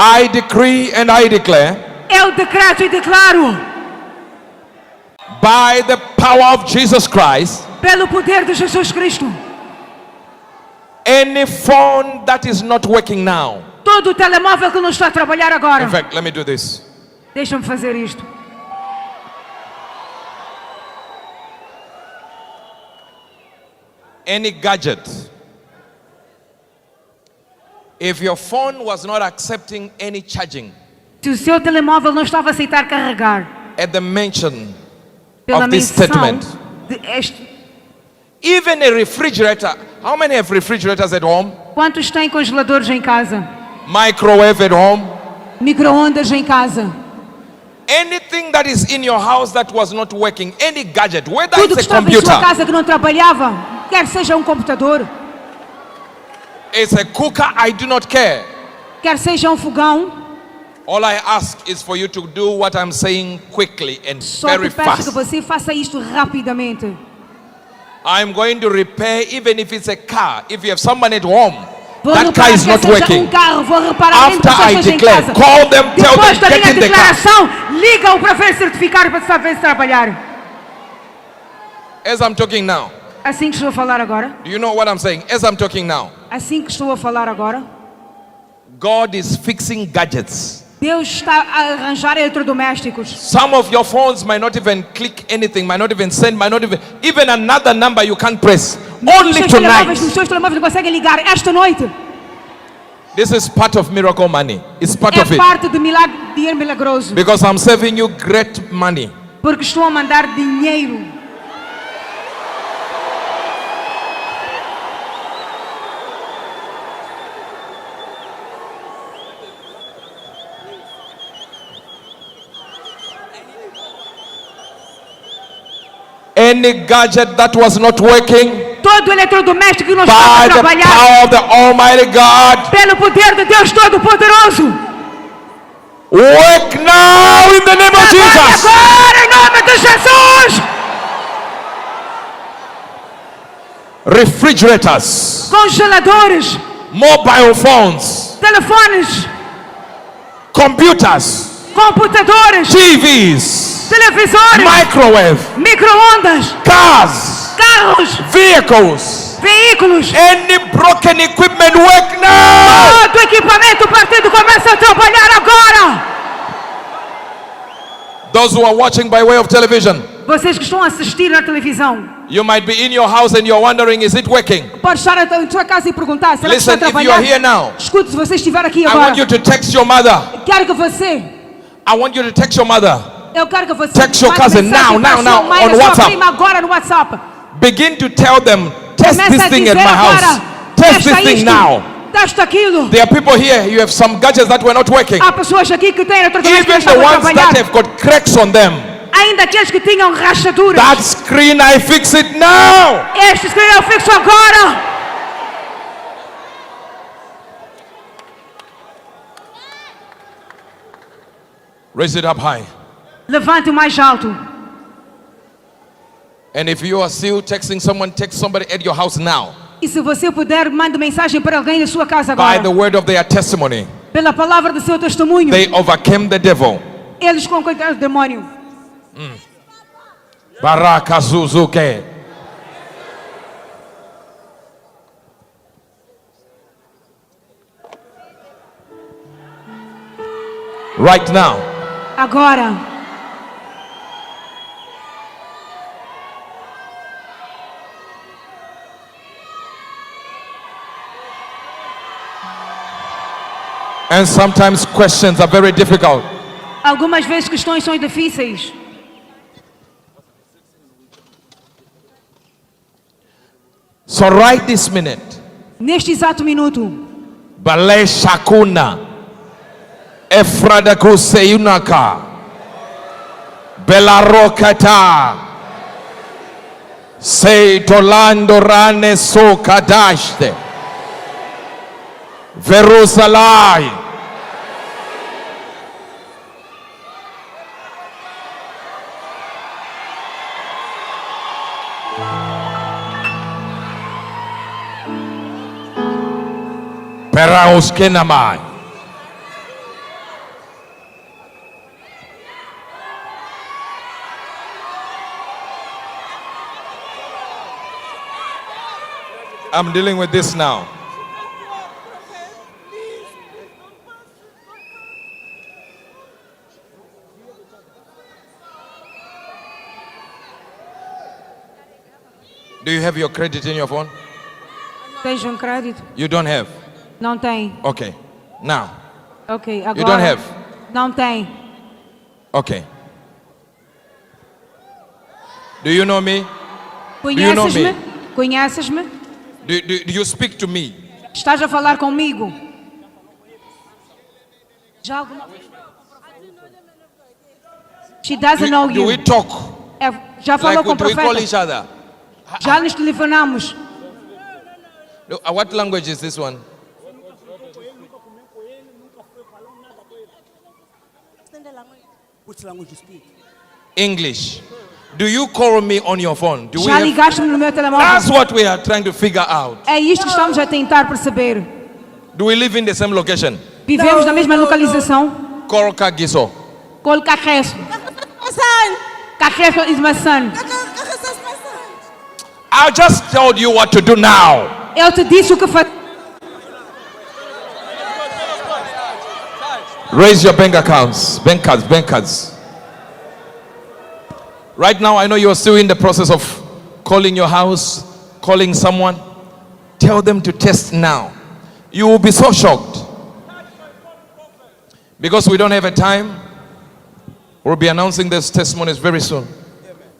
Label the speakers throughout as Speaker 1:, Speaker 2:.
Speaker 1: I decree and I declare,
Speaker 2: eu decreto e declaro,
Speaker 1: by the power of Jesus Christ,
Speaker 2: pelo poder de Jesus Cristo,
Speaker 1: any phone that is not working now.
Speaker 2: todo o telemóvel que não está a trabalhar agora.
Speaker 1: In fact, let me do this.
Speaker 2: Deixa-me fazer isto.
Speaker 1: Any gadget. If your phone was not accepting any charging,
Speaker 2: Se o seu telemóvel não estava a aceitar carregar,
Speaker 1: at the mention
Speaker 2: pela
Speaker 1: of this
Speaker 2: menção
Speaker 1: statement,
Speaker 2: de
Speaker 1: even a refrigerator. How many have refrigerators at home?
Speaker 2: quantos têm congeladores em casa?
Speaker 1: Microwave at home?
Speaker 2: Micro-ondas em casa?
Speaker 1: Anything that is in your house that was not working, any gadget, whether
Speaker 2: Tudo que
Speaker 1: it's a
Speaker 2: estava em sua
Speaker 1: computer,
Speaker 2: casa que não trabalhava, quer seja um computador,
Speaker 1: it's a cooker, I do not care.
Speaker 2: quer seja um fogão,
Speaker 1: All I ask is for you to do what I'm saying quickly and
Speaker 2: só
Speaker 1: very
Speaker 2: te peço que
Speaker 1: fast.
Speaker 2: você faça isto rapidamente.
Speaker 1: I'm going to repair even if it's a car. If you have someone at home,
Speaker 2: Vou
Speaker 1: that car
Speaker 2: reparar
Speaker 1: is
Speaker 2: que
Speaker 1: not
Speaker 2: seja
Speaker 1: working.
Speaker 2: um carro, vou reparar
Speaker 1: After
Speaker 2: dentro
Speaker 1: I
Speaker 2: que seja em
Speaker 1: declare,
Speaker 2: casa.
Speaker 1: call them, tell
Speaker 2: Depois
Speaker 1: them,
Speaker 2: da
Speaker 1: get
Speaker 2: minha
Speaker 1: in the car.
Speaker 2: declaração, liga-o para ver certificado para saber se trabalhar.
Speaker 1: As I'm talking now,
Speaker 2: Assim que estou a falar agora,
Speaker 1: do you know what I'm saying? As I'm talking now,
Speaker 2: assim que estou a falar agora,
Speaker 1: God is fixing gadgets.
Speaker 2: Deus está a arranjar eletrodomésticos.
Speaker 1: Some of your phones might not even click anything, might not even send, might not even another number you can't press. Only
Speaker 2: Os
Speaker 1: tonight.
Speaker 2: seus telemóveis não conseguem ligar esta noite.
Speaker 1: This is part of miracle money. It's part of
Speaker 2: É
Speaker 1: it.
Speaker 2: parte de dinheiro milagroso.
Speaker 1: Because I'm saving you great money.
Speaker 2: Porque estou a mandar dinheiro.
Speaker 1: Any gadget that was not working,
Speaker 2: Todo eletrodoméstico que não estava
Speaker 1: by
Speaker 2: a
Speaker 1: the
Speaker 2: trabalhar,
Speaker 1: power of the Almighty God,
Speaker 2: pelo poder de Deus Todo-Poderoso,
Speaker 1: work now in the name of Jesus.
Speaker 2: agora em nome de Jesus.
Speaker 1: Refrigerators,
Speaker 2: Congeladores,
Speaker 1: mobile phones,
Speaker 2: telefones,
Speaker 1: computers,
Speaker 2: computadores,
Speaker 1: TVs,
Speaker 2: televisores,
Speaker 1: microwave,
Speaker 2: micro-ondas,
Speaker 1: cars,
Speaker 2: carros,
Speaker 1: vehicles,
Speaker 2: veículos.
Speaker 1: any broken equipment, work now.
Speaker 2: Todo equipamento partido começa a trabalhar agora.
Speaker 1: Those who are watching by way of television,
Speaker 2: Vocês que estão a assistir na televisão,
Speaker 1: you might be in your house and you're wondering, is it working?
Speaker 2: pode estar em sua casa e perguntar, será que está
Speaker 1: Listen,
Speaker 2: a
Speaker 1: if you
Speaker 2: trabalhar?
Speaker 1: are here now,
Speaker 2: Escute, se você estiver aqui
Speaker 1: I
Speaker 2: agora,
Speaker 1: want you to text your mother.
Speaker 2: quero que você,
Speaker 1: I want you to text your mother.
Speaker 2: eu quero que você
Speaker 1: Text your
Speaker 2: mande
Speaker 1: cousin
Speaker 2: mensagem
Speaker 1: now,
Speaker 2: para
Speaker 1: now,
Speaker 2: sua
Speaker 1: now,
Speaker 2: mãe,
Speaker 1: on
Speaker 2: a sua
Speaker 1: WhatsApp.
Speaker 2: prima agora no WhatsApp.
Speaker 1: Begin to tell them, test
Speaker 2: Começa
Speaker 1: this
Speaker 2: a
Speaker 1: thing at
Speaker 2: dizer
Speaker 1: my house.
Speaker 2: agora,
Speaker 1: Test
Speaker 2: testa
Speaker 1: this thing
Speaker 2: isto,
Speaker 1: now.
Speaker 2: testa aquilo.
Speaker 1: There are people here, you have some gadgets that were not working.
Speaker 2: Há pessoas aqui que têm eletrodomésticos que
Speaker 1: Even
Speaker 2: não
Speaker 1: the
Speaker 2: estão a
Speaker 1: ones that
Speaker 2: trabalhar.
Speaker 1: have got cracks on them.
Speaker 2: Ainda aqueles que tinham rachaduras.
Speaker 1: That screen, I fix it now.
Speaker 2: Estes que eu fixo agora.
Speaker 1: Raise it up high.
Speaker 2: Levante o mais alto.
Speaker 1: And if you are still texting someone, text somebody at your house now.
Speaker 2: E se você puder, mande mensagem para alguém da sua casa
Speaker 1: By
Speaker 2: agora.
Speaker 1: the word of their testimony,
Speaker 2: Pela palavra do seu testemunho,
Speaker 1: they overcame the devil.
Speaker 2: eles conquistaram o demônio.
Speaker 1: Baraka Suzuki. Right now.
Speaker 2: Agora,
Speaker 1: And sometimes questions are very difficult.
Speaker 2: algumas vezes questões são difíceis.
Speaker 1: So right this minute,
Speaker 2: Neste exato minuto,
Speaker 1: Bale Shakuna, Efrada Kuseyunaka, Belarokata, Seitolando Rane Sokadashte, Verusalai. Perauskenamai. I'm dealing with this now. Do you have your credit in your phone?
Speaker 2: Tens crédito?
Speaker 1: You don't have.
Speaker 2: Não tem.
Speaker 1: Okay. Now.
Speaker 2: Ok, agora.
Speaker 1: You don't have.
Speaker 2: Não tem.
Speaker 1: Okay. Do you know me? you know
Speaker 2: Conheces-me?
Speaker 1: me?
Speaker 2: Conheces-me?
Speaker 1: Do you speak to me?
Speaker 2: Estás a falar comigo? Já alguma vez? She doesn't know
Speaker 1: Do
Speaker 2: you.
Speaker 1: we talk?
Speaker 2: Já falou
Speaker 1: Like
Speaker 2: com o
Speaker 1: do we call
Speaker 2: profeta?
Speaker 1: each other?
Speaker 2: Já nos telefonamos.
Speaker 1: What language is this one?
Speaker 3: Which language you speak?
Speaker 1: English. Do you call me on your phone? Do we
Speaker 2: Já
Speaker 1: have...
Speaker 2: ligaste-me no meu telemóvel?
Speaker 1: That's what we are trying to figure out.
Speaker 2: É isto que estamos a tentar perceber.
Speaker 1: Do we live in the same location?
Speaker 2: Vivemos na mesma localização?
Speaker 1: Call Kagiso.
Speaker 2: Col Carreço.
Speaker 3: Son!
Speaker 2: Carreço is my son.
Speaker 1: I just told you what to do now.
Speaker 2: Eu te disse o que fazer.
Speaker 1: Raise your bank accounts, bank cards. Right now, I know you're still in the process of calling your house, calling someone. Tell them to test now. You will be so shocked. Because we don't have a time, we'll be announcing these testimonies very soon.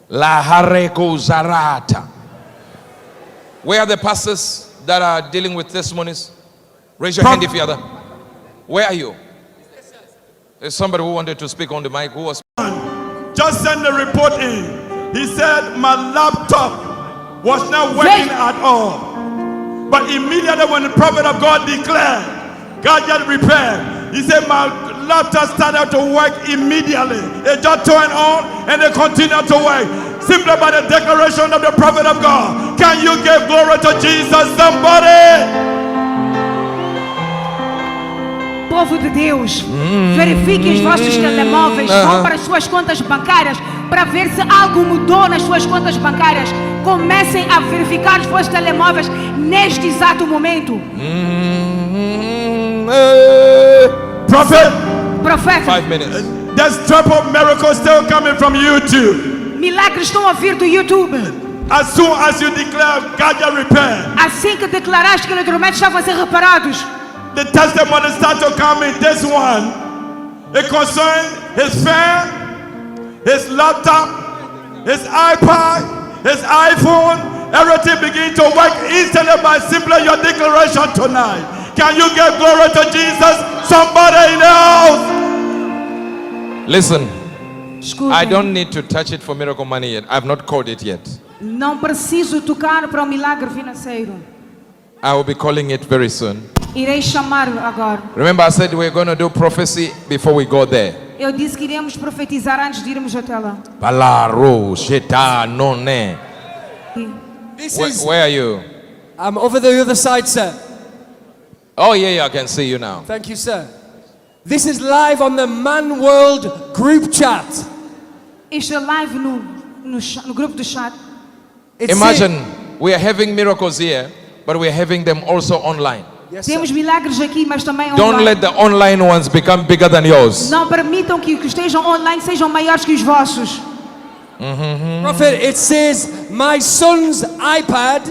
Speaker 1: La Hareko Zarata. Where are the pastors that are dealing with testimonies? Raise your hand if you're there. Where are you? There's somebody who wanted to speak on the mic. Who was?
Speaker 4: Just send the report in. He said my laptop was not working at all. But immediately when the prophet of God declared, GADGET repair, he said my laptop started to work immediately. It just turned on and it continued to work. Simply by the declaration of the prophet of God. Can you give glory to Jesus, somebody?
Speaker 2: Povo de Deus, verifiquem os vossos telemóveis, vão para as suas contas bancárias para ver se algo mudou nas suas contas bancárias. Comecem a verificar os vossos telemóveis neste exato momento. Profeta,
Speaker 1: 5 minutes.
Speaker 4: There's triple miracles still coming from YouTube.
Speaker 2: Milagres estão a vir do YouTube.
Speaker 4: As soon as you declare GADGET repair,
Speaker 2: Assim que declaraste que os eletrodomésticos estavam a ser reparados,
Speaker 4: the testimony start to come in. This one, it concerns his fan, his laptop, his iPad, his iPhone. Everything begin to work instantly by simply your declaration tonight. Can you give glory to Jesus? Somebody in the house.
Speaker 1: Listen,
Speaker 2: escutem,
Speaker 1: I don't need to touch it for miracle money yet. I've not called it yet.
Speaker 2: não preciso tocar para o milagre financeiro.
Speaker 1: I will be calling it very soon.
Speaker 2: Irei chamar agora.
Speaker 1: Remember, I said we're going to do prophecy before we go there.
Speaker 2: Eu disse que iremos profetizar antes de irmos até lá.
Speaker 1: Palaro, sheta, none.
Speaker 3: This is.
Speaker 1: Where are you?
Speaker 3: I'm over the other side, sir.
Speaker 1: Oh, yeah, I can see you now.
Speaker 3: Thank you, sir. This is live on the Man World group chat.
Speaker 2: Este é live no grupo do chat.
Speaker 1: Imagine we are having miracles here, but we are having them also online.
Speaker 3: Yes,
Speaker 2: Temos
Speaker 3: sir.
Speaker 2: milagres aqui, mas também
Speaker 1: Don't
Speaker 2: online.
Speaker 1: let the online ones become bigger than yours.
Speaker 2: Não permitam que os que estejam online sejam maiores que os vossos.
Speaker 3: Prophet, it says, my son's iPad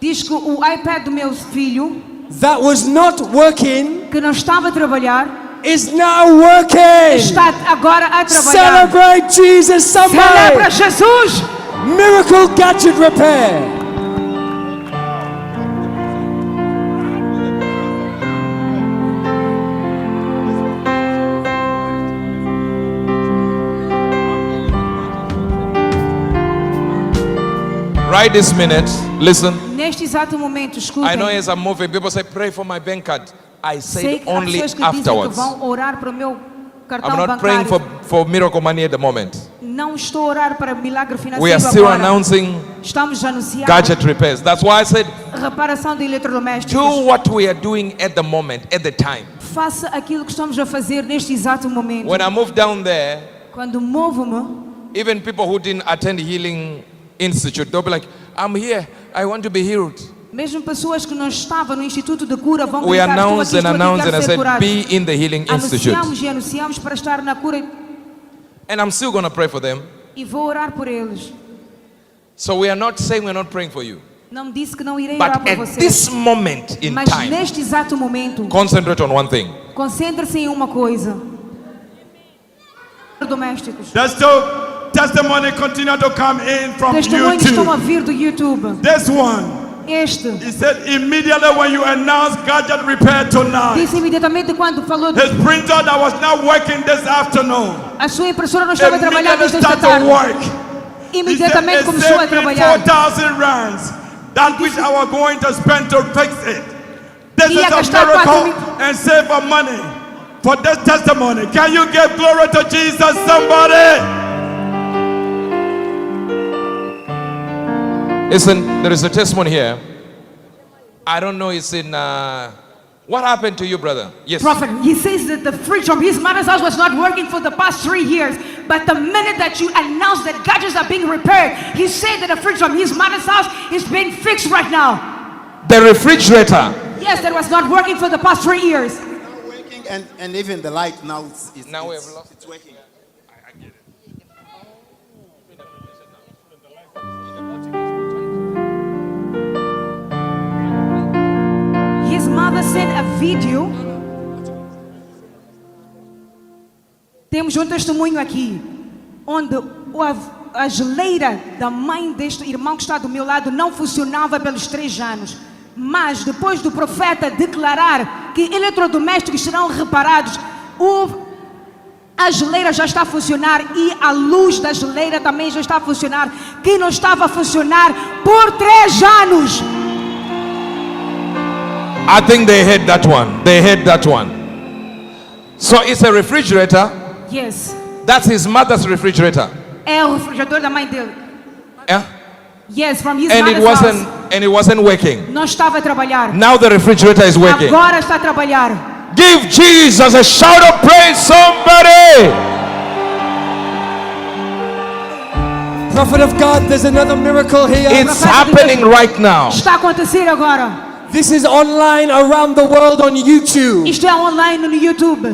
Speaker 2: Diz que o iPad do meu filho,
Speaker 3: that was not working
Speaker 2: que não estava a trabalhar,
Speaker 3: is now working.
Speaker 2: está agora a trabalhar.
Speaker 3: Celebrate Jesus,
Speaker 2: Celebra
Speaker 3: somebody.
Speaker 2: Jesus!
Speaker 3: Miracle gadget repair.
Speaker 1: Right this minute, listen.
Speaker 2: Neste exato momento, escutem.
Speaker 1: I know as I'm moving, people say, pray for my bank card. I
Speaker 2: Sei
Speaker 1: said
Speaker 2: que há
Speaker 1: only
Speaker 2: pessoas que dizem que
Speaker 1: afterwards.
Speaker 2: vão orar para o meu cartão
Speaker 1: I'm not praying
Speaker 2: bancário.
Speaker 1: for miracle money at the moment.
Speaker 2: Não estou a orar para milagre financeiro
Speaker 1: We are still
Speaker 2: agora.
Speaker 1: announcing
Speaker 2: Estamos a anunciar
Speaker 1: gadget repairs. That's why I said,
Speaker 2: reparação de eletrodomésticos.
Speaker 1: do what we are doing at the moment, at the time.
Speaker 2: Faça aquilo que estamos a fazer neste exato momento.
Speaker 1: When I moved down there,
Speaker 2: Quando movo-me,
Speaker 1: even people who didn't attend Healing Institute, they'll be like, I'm here, I want to be healed.
Speaker 2: Mesmo pessoas que não estavam no Instituto de Cura vão
Speaker 1: We
Speaker 2: gritar, estou
Speaker 1: announced
Speaker 2: aqui,
Speaker 1: and
Speaker 2: estou aqui,
Speaker 1: announced and I
Speaker 2: quero ser
Speaker 1: said,
Speaker 2: curado.
Speaker 1: be in the Healing Institute.
Speaker 2: Anunciamos e anunciamos para estar na cura
Speaker 1: And I'm still going to pray for them.
Speaker 2: e vou orar por eles.
Speaker 1: So we are not saying we're not praying for you.
Speaker 2: Não disse que não irei orar
Speaker 1: But
Speaker 2: por
Speaker 1: at
Speaker 2: vocês.
Speaker 1: this moment in
Speaker 2: Mas
Speaker 1: time,
Speaker 2: neste exato momento,
Speaker 1: concentrate on one thing.
Speaker 2: concentre-se em uma coisa. Domésticos.
Speaker 4: There's still testimony continue to come in from
Speaker 2: Testemunhos estão a
Speaker 4: YouTube.
Speaker 2: vir do YouTube.
Speaker 4: This one,
Speaker 2: Este
Speaker 4: he said immediately when you announced GADGET repair tonight,
Speaker 2: disse imediatamente quando falou
Speaker 4: his printer that was not working this afternoon,
Speaker 2: a sua impressora não estava a trabalhar
Speaker 4: immediately
Speaker 2: desde esta
Speaker 4: started to
Speaker 2: tarde.
Speaker 4: work. He said,
Speaker 2: Imediatamente
Speaker 4: it
Speaker 2: começou a
Speaker 4: saved me
Speaker 2: trabalhar.
Speaker 4: 4,000 rands, that which I was going to spend to fix it. This is
Speaker 2: Ia
Speaker 4: a
Speaker 2: gastar
Speaker 4: miracle
Speaker 2: 4,000
Speaker 4: and save our money for this testimony. Can you give glory to Jesus, somebody?
Speaker 1: Listen, there is a testimony here. I don't know, it's in. What happened to you, brother? Yes.
Speaker 2: Prophet, he says that the fridge from his mother's house was not working for the past 3 years. But the minute that you announced that gadgets are being repaired, he said that the fridge from his mother's house is being fixed right now.
Speaker 1: The refrigerator.
Speaker 2: Yes, that was not working for the past 3 years.
Speaker 5: Now working and even the light now it's
Speaker 1: Now we have lost
Speaker 5: it's working.
Speaker 2: His mother sent a video. Temos um testemunho aqui, onde a geleira da mãe deste irmão que está do meu lado não funcionava pelos 3 anos. Mas depois do profeta declarar que eletrodomésticos serão reparados, a geleira já está a funcionar e a luz da geleira também já está a funcionar, que não estava a funcionar por 3 anos.
Speaker 1: I think they had that one. They had that one. So it's a refrigerator.
Speaker 2: Yes.
Speaker 1: That's his mother's refrigerator.
Speaker 2: É o refrigerador da mãe dele.
Speaker 1: Yeah?
Speaker 2: Yes, from his
Speaker 1: And it wasn't working.
Speaker 2: Não estava a trabalhar.
Speaker 1: Now the refrigerator is working.
Speaker 2: Agora está a trabalhar.
Speaker 1: Give Jesus a shout of praise, somebody.
Speaker 3: Prophet of God, there's another miracle here.
Speaker 1: It's happening right now.
Speaker 2: Está a acontecer agora.
Speaker 3: This is online around the world on YouTube.
Speaker 2: Isto é online no YouTube.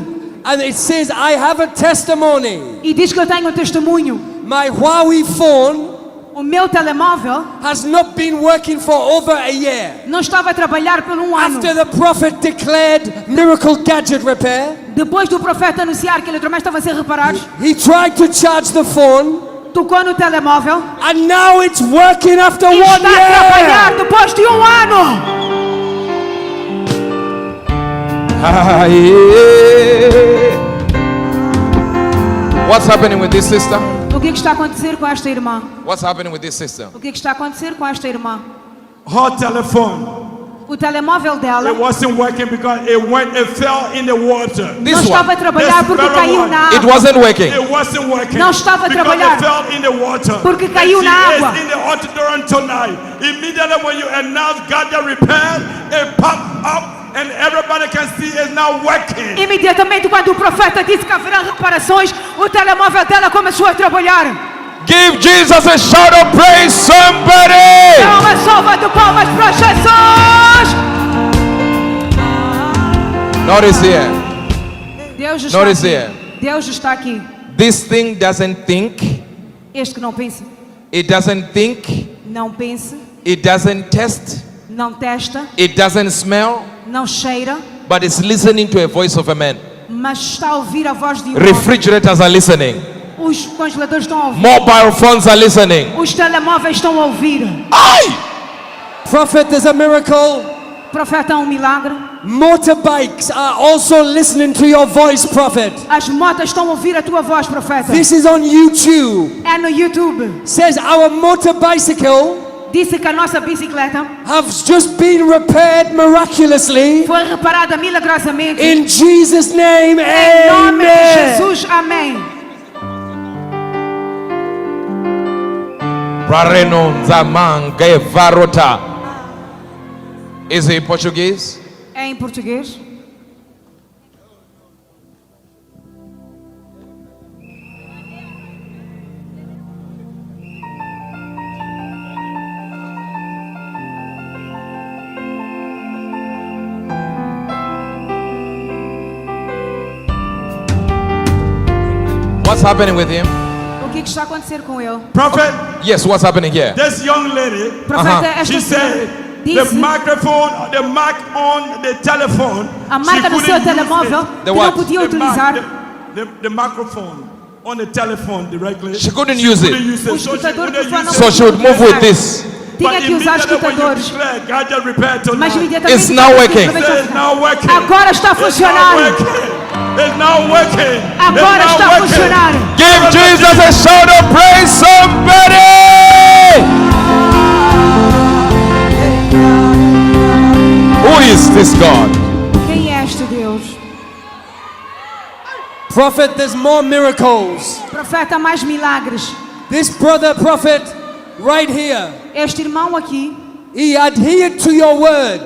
Speaker 3: And it says, I have a testimony.
Speaker 2: E diz que eu tenho um testemunho.
Speaker 3: My Huawei phone
Speaker 2: O meu telemóvel
Speaker 3: has not been working for over a year.
Speaker 2: não estava a trabalhar por 1 ano.
Speaker 3: After the prophet declared miracle gadget repair,
Speaker 2: Depois do profeta anunciar que eletrodomésticos estavam a ser reparados,
Speaker 3: he tried to charge the phone,
Speaker 2: tocou no telemóvel
Speaker 3: and now it's working after
Speaker 2: e
Speaker 3: 1
Speaker 2: está a trabalhar
Speaker 3: year.
Speaker 2: depois de 1 ano.
Speaker 1: Ah, yeah. What's happening with this sister?
Speaker 2: O que está a acontecer com esta irmã?
Speaker 1: What's happening with this sister?
Speaker 2: O que está a acontecer com esta irmã?
Speaker 4: Her telephone,
Speaker 2: O telemóvel dela
Speaker 4: it wasn't working because it fell in the water.
Speaker 2: não
Speaker 1: This
Speaker 2: estava a
Speaker 1: one,
Speaker 2: trabalhar
Speaker 4: This
Speaker 2: porque
Speaker 4: very
Speaker 2: caiu
Speaker 4: one.
Speaker 2: na
Speaker 1: it
Speaker 2: água.
Speaker 1: wasn't working.
Speaker 4: It wasn't working.
Speaker 2: Não estava a
Speaker 4: because
Speaker 2: trabalhar.
Speaker 4: it fell in the water.
Speaker 2: Porque
Speaker 4: And
Speaker 2: caiu
Speaker 4: she
Speaker 2: na
Speaker 4: is
Speaker 2: água.
Speaker 4: in the auditorium tonight. Immediately when you announce GADGET repair, it popped up and everybody can see it's now working.
Speaker 2: Imediatamente quando o profeta disse que haverá reparações, o telemóvel dela começou a trabalhar.
Speaker 1: Give Jesus a shout of praise, somebody.
Speaker 2: É uma salva de palmas para Jesus.
Speaker 1: Notice here.
Speaker 2: Deus está
Speaker 1: Notice
Speaker 2: aqui.
Speaker 1: here.
Speaker 2: Deus está aqui.
Speaker 1: This thing doesn't think.
Speaker 2: Este que não pensa,
Speaker 1: It doesn't think.
Speaker 2: não pensa,
Speaker 1: It doesn't test.
Speaker 2: não testa,
Speaker 1: It doesn't smell.
Speaker 2: não cheira,
Speaker 1: But it's listening to a voice of a man.
Speaker 2: mas está a ouvir a voz de um homem.
Speaker 1: Refrigerators are listening.
Speaker 2: Os congeladores estão a ouvir.
Speaker 1: Mobile phones are listening.
Speaker 2: Os telemóveis estão a ouvir.
Speaker 1: Aye!
Speaker 3: Prophet, there's a miracle.
Speaker 2: Profeta, um milagre.
Speaker 3: Motorbikes are also listening to your voice, prophet.
Speaker 2: As motas estão a ouvir a tua voz, profeta.
Speaker 3: This is on YouTube.
Speaker 2: É no YouTube.
Speaker 3: Says our motorbicycle
Speaker 2: Disse que a nossa bicicleta
Speaker 3: has just been repaired miraculously.
Speaker 2: foi reparada milagrosamente.
Speaker 3: In Jesus' name,
Speaker 2: Em nome de
Speaker 3: amen.
Speaker 2: Jesus, amém.
Speaker 1: Is it Portuguese?
Speaker 2: É em português.
Speaker 1: What's happening with him?
Speaker 2: O que está a acontecer com ele?
Speaker 4: Prophet,
Speaker 1: Yes, what's happening here?
Speaker 4: this young lady,
Speaker 2: Profeta, esta
Speaker 4: she
Speaker 2: senhora
Speaker 4: said the
Speaker 2: disse
Speaker 4: microphone, the mic on the telephone,
Speaker 2: a marca
Speaker 4: she
Speaker 2: no seu
Speaker 4: couldn't use
Speaker 2: telemóvel
Speaker 4: it.
Speaker 1: The
Speaker 2: que
Speaker 1: what?
Speaker 2: não podia
Speaker 4: The
Speaker 2: utilizar.
Speaker 4: the microphone on the telephone directly.
Speaker 1: She couldn't use
Speaker 4: couldn't
Speaker 1: it.
Speaker 4: use it.
Speaker 2: O
Speaker 4: So she
Speaker 2: escutador
Speaker 4: couldn't
Speaker 2: do som
Speaker 4: use
Speaker 2: não
Speaker 4: it.
Speaker 1: So she would move with this.
Speaker 2: Tinha que usar
Speaker 4: immediately when you
Speaker 2: escutadores.
Speaker 4: declare, gadget repair
Speaker 2: Mas
Speaker 4: tonight,
Speaker 2: imediatamente
Speaker 1: It's now working.
Speaker 4: it's now working.
Speaker 2: Agora está
Speaker 4: It's now
Speaker 2: funcionando.
Speaker 4: working. It's now working.
Speaker 2: Agora
Speaker 4: It's now
Speaker 2: está
Speaker 4: working.
Speaker 2: funcionando.
Speaker 1: Give Jesus a shout of praise, somebody! Who is this God?
Speaker 2: Quem é este Deus?
Speaker 3: Prophet, there's more miracles.
Speaker 2: Profeta, mais milagres.
Speaker 3: This brother prophet right here,
Speaker 2: Este irmão aqui,
Speaker 3: he adhered to your word.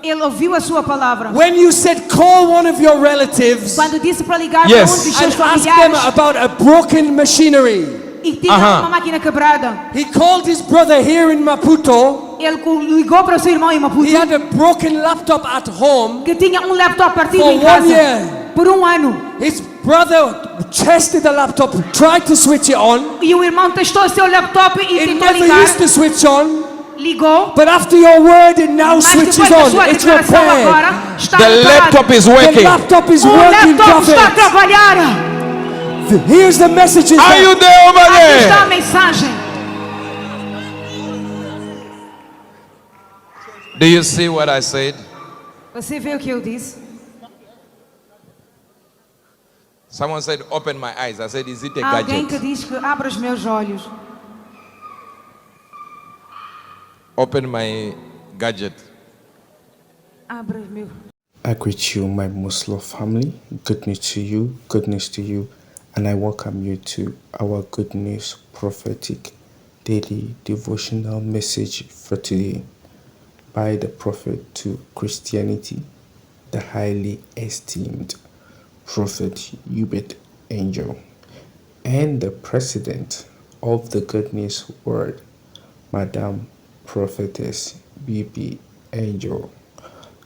Speaker 2: ele ouviu a sua palavra.
Speaker 3: When you said call one of your relatives
Speaker 2: Quando disse para ligar
Speaker 1: Yes.
Speaker 2: para um dos
Speaker 3: and
Speaker 2: seus
Speaker 3: ask them
Speaker 2: familiares
Speaker 3: about a broken machinery,
Speaker 2: e tinha uma máquina quebrada,
Speaker 3: he called his brother here in Maputo.
Speaker 2: ele ligou para o seu irmão em Maputo
Speaker 3: He had a broken laptop at home.
Speaker 2: que tinha um laptop partido
Speaker 3: For
Speaker 2: em
Speaker 3: 1
Speaker 2: casa
Speaker 3: year.
Speaker 2: por um ano.
Speaker 3: His brother tested the laptop, tried to switch it on.
Speaker 2: E o irmão testou o seu laptop e
Speaker 3: It
Speaker 2: tentou
Speaker 3: never
Speaker 2: ligar,
Speaker 3: used to switch on.
Speaker 2: ligou,
Speaker 3: But after your word, it now
Speaker 2: mas
Speaker 3: switches
Speaker 2: depois da sua
Speaker 3: on. It's
Speaker 2: declaração
Speaker 3: repaired.
Speaker 2: agora está
Speaker 1: The
Speaker 2: reparado.
Speaker 1: laptop is
Speaker 3: The
Speaker 1: working.
Speaker 3: laptop is
Speaker 2: O
Speaker 3: working,
Speaker 2: laptop está a
Speaker 3: prophet.
Speaker 2: trabalhar.
Speaker 3: Here's the messages.
Speaker 1: Are you there over
Speaker 2: Aqui está a
Speaker 1: there?
Speaker 2: mensagem.
Speaker 1: Do you see what I said?
Speaker 2: Você vê o que eu disse?
Speaker 1: Someone said, open my eyes. I said, is it a
Speaker 2: Alguém que
Speaker 1: gadget?
Speaker 2: diz que abra os meus olhos.
Speaker 1: Open my gadget.
Speaker 2: Abra os meus.
Speaker 6: I greet you, my Muslim family. Good news to you, good news to you, and I welcome you to our Good News Prophetic Daily Devotional Message for today by the Prophet to Christianity, the highly esteemed Prophet Uebert Angel, and the President of the Good News Word, Madam Prophetess BB Angel.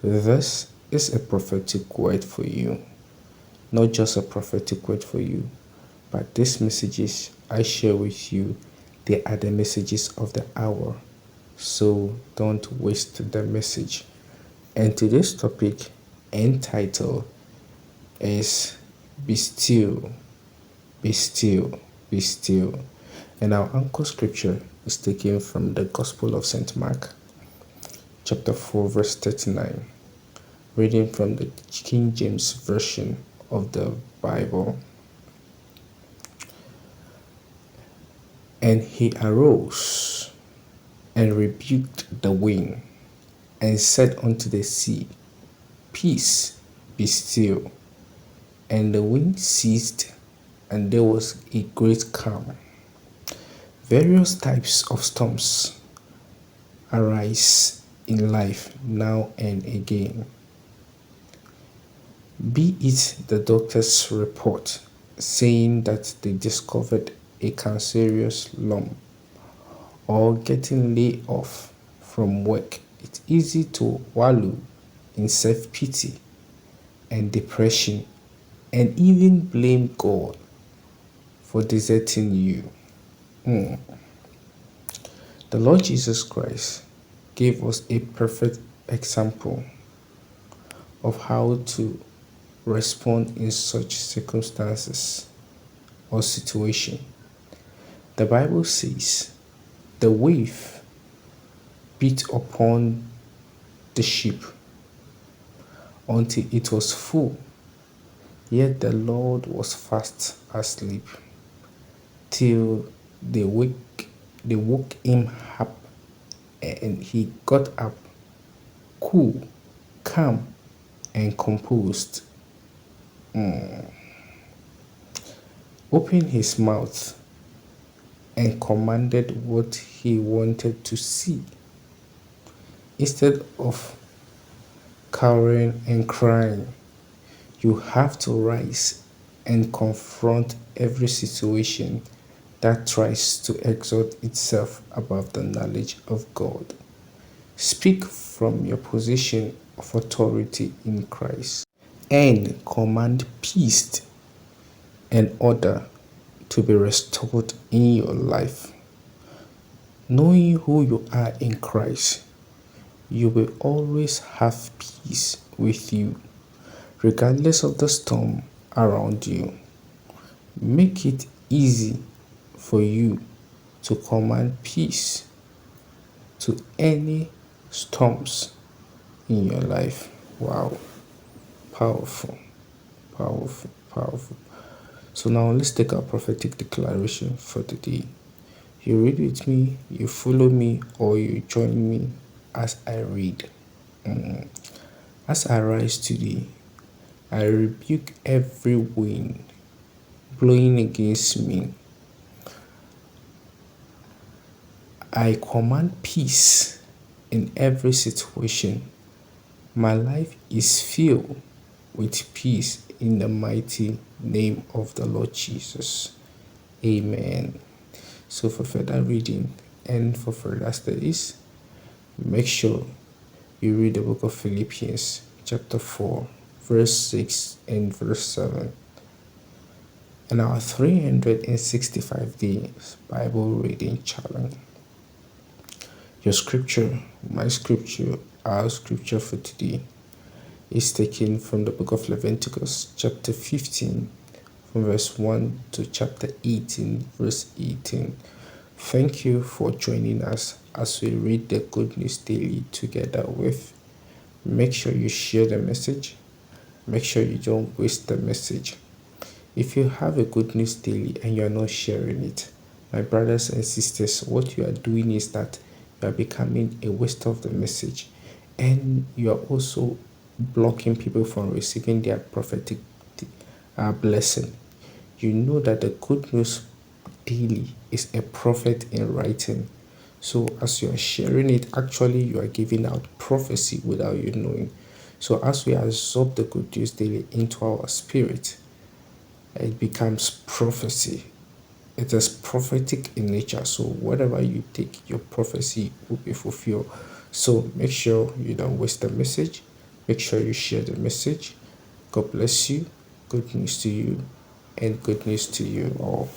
Speaker 6: This is a prophetic word for you. Not just a prophetic word for you, but these messages I share with you, they are the messages of the hour. So don't waste the message. And today's topic and title is Be Still, Be Still, Be Still. And our anchor scripture is taken from the Gospel of St. Mark, chapter 4, verse 39. Reading from the King James Version of the Bible. And he arose and rebuked the wind and said unto the sea, Peace, be still. And the wind ceased, and there was a great calm. Various types of storms arise in life now and again. Be it the doctor's report saying that they discovered a cancerous lump or getting laid off from work, it's easy to wallow in self-pity and depression and even blame God for deserting you. The Lord Jesus Christ gave us a perfect example of how to respond in such circumstances or situation. The Bible says the wave beat upon the ship until it was full, yet the Lord was fast asleep till they woke him up, and he got up cool, calm, and composed. Opened his mouth and commanded what he wanted to see. Instead of cowering and crying, you have to rise and confront every situation that tries to exalt itself above the knowledge of God. Speak from your position of authority in Christ and command peace and order to be restored in your life. Knowing who you are in Christ, you will always have peace with you, regardless of the storm around you. Make it easy for you to command peace to any storms in your life. Wow. Powerful, powerful, powerful. So now let's take our prophetic declaration for the day. You read with me, you follow me, or you join me as I read. As I rise today, I rebuke every wind blowing against me. I command peace in every situation. My life is filled with peace in the mighty name of the Lord Jesus. Amen. So for further reading and for further studies, make sure you read the book of Philippians chapter 4, verse 6 and verse 7. And our 365 days Bible reading challenge. Your scripture, my scripture, our scripture for today is taken from the book of Leviticus chapter 15 from verse 1 to chapter 18 verse 18. Thank you for joining us as we read the Good News Daily together with. Make sure you share the message. Make sure you don't waste the message. If you have a Good News Daily and you are not sharing it, my brothers and sisters, what you are doing is that you are becoming a waste of the message, and you are also blocking people from receiving their prophetic blessing. You know that the Good News Daily is a prophet in writing. So as you are sharing it, actually you are giving out prophecy without you knowing. So as we absorb the Good News Daily into our spirit, it becomes prophecy. It is prophetic in nature. So whatever you take, your prophecy will be fulfilled. So make sure you don't waste the message. Make sure you share the message. God bless you. Good news to you, and good news to you all.